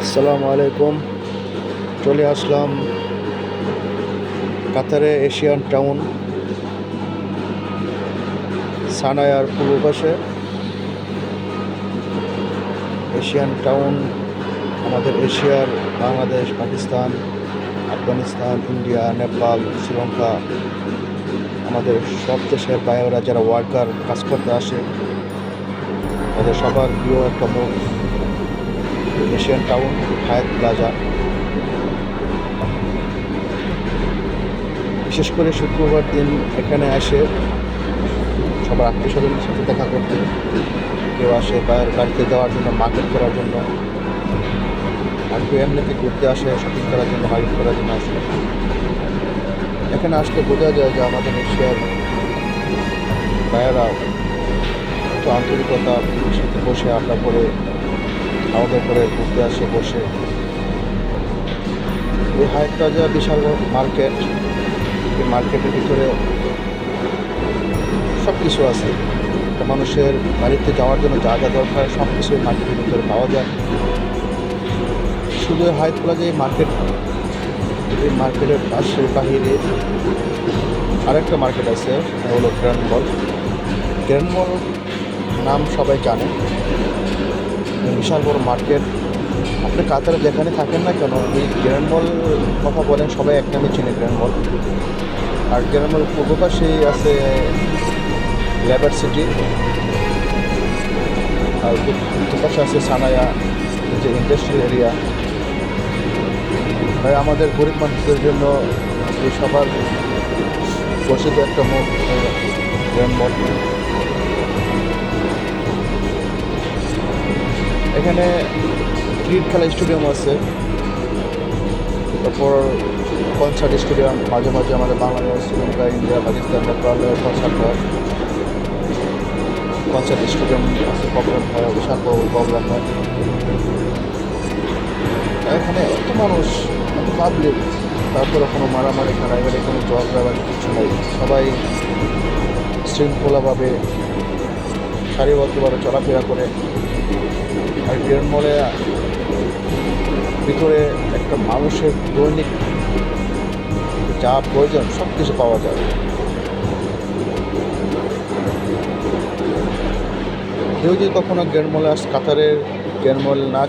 আসসালামু আলাইকুম। চলে আসলাম কাতারে এশিয়ান টাউন সানায়ার পূর্ব পাশে। এশিয়ান টাউন আমাদের এশিয়ার বাংলাদেশ, পাকিস্তান, আফগানিস্তান, ইন্ডিয়া, নেপাল, শ্রীলঙ্কা, আমাদের সব দেশের বাইরেরা যারা ওয়ার্কার কাজ করতে আসে তাদের সবার প্রিয় একটা মুখ এশিয়ান টাউন হায়াত প্লাজা। বিশেষ করে শুক্রবার দিন এখানে আসে সবার আত্মীয় স্বজনের সাথে দেখা করতে, কেউ আসে বাইরের বাড়িতে যাওয়ার জন্য, মার্কেট করার জন্য, আর কেউ এমনিতে ঘুরতে আসে, শপিং করার জন্য, মার্কেট করার জন্য আসে। এখানে আসলে বোঝা যায় যে আমাদের এশিয়ার ভাইয়েরা এত আন্তরিকতার সাথে বসে আড্ডা করে, খাওয়া দাওয়া করে ঘুরতে আসে বসে। এই হায়াত প্লাজা বিশাল মার্কেট, এই মার্কেটের ভিতরে সব কিছু আছে। একটা মানুষের বাড়িতে যাওয়ার জন্য যা যা দরকার সব কিছু মার্কেটের ভিতরে পাওয়া যায়। শুধু হায়াত প্লাজা এই মার্কেটের পাশে বাহিরে আরেকটা মার্কেট আছে, হলো গ্র্যান্ড মল। গ্র্যান্ড মল নাম সবাই জানে, বিশাল বড় মার্কেট। আপনি কাতারে যেখানে থাকেন না কেন, এই গ্র্যান্ড মল কথা বলেন সবাই এক নামে চিনে, গ্র্যান্ড মল। আর গ্র্যান্ড মল পূর্ব পাশেই আছে লেবার সিটি, আর উত্তর পাশে আছে সানায়া, যে ইন্ডাস্ট্রিয়াল এরিয়া। তাই আমাদের গরিব মানুষদের জন্য এই সবার প্রসিদ্ধ একটা মুখ গ্র্যান্ড মল। এখানে ক্রিকেট খেলা স্টেডিয়াম আছে, তারপর কনসার্ট স্টেডিয়াম, মাঝে মাঝে আমাদের বাংলাদেশ, শ্রীলঙ্কা, ইন্ডিয়া, পাকিস্তান, নেপালে কনসার্ট হয়। কনসার্ট স্টেডিয়াম আছে, প্রোগ্রাম হয়, বিশাল বড় প্রোগ্রাম হয়। এখানে এত মানুষ, এত পাবলিক, তারপরে কোনো মারামারি খারাইবারি, কোনো ঝগড়া কিছু নেই। সবাই শৃঙ্খলাভাবে সারিবদ্ধভাবে চলাফেরা করে। আর গ্র্যান্ড মলে ভিতরে একটা মানুষের দৈনিক যা প্রয়োজন সব কিছু পাওয়া যায়। কেউ যদি কখনো গ্র্যান্ড মলে কাতারের গ্র্যান্ড মল না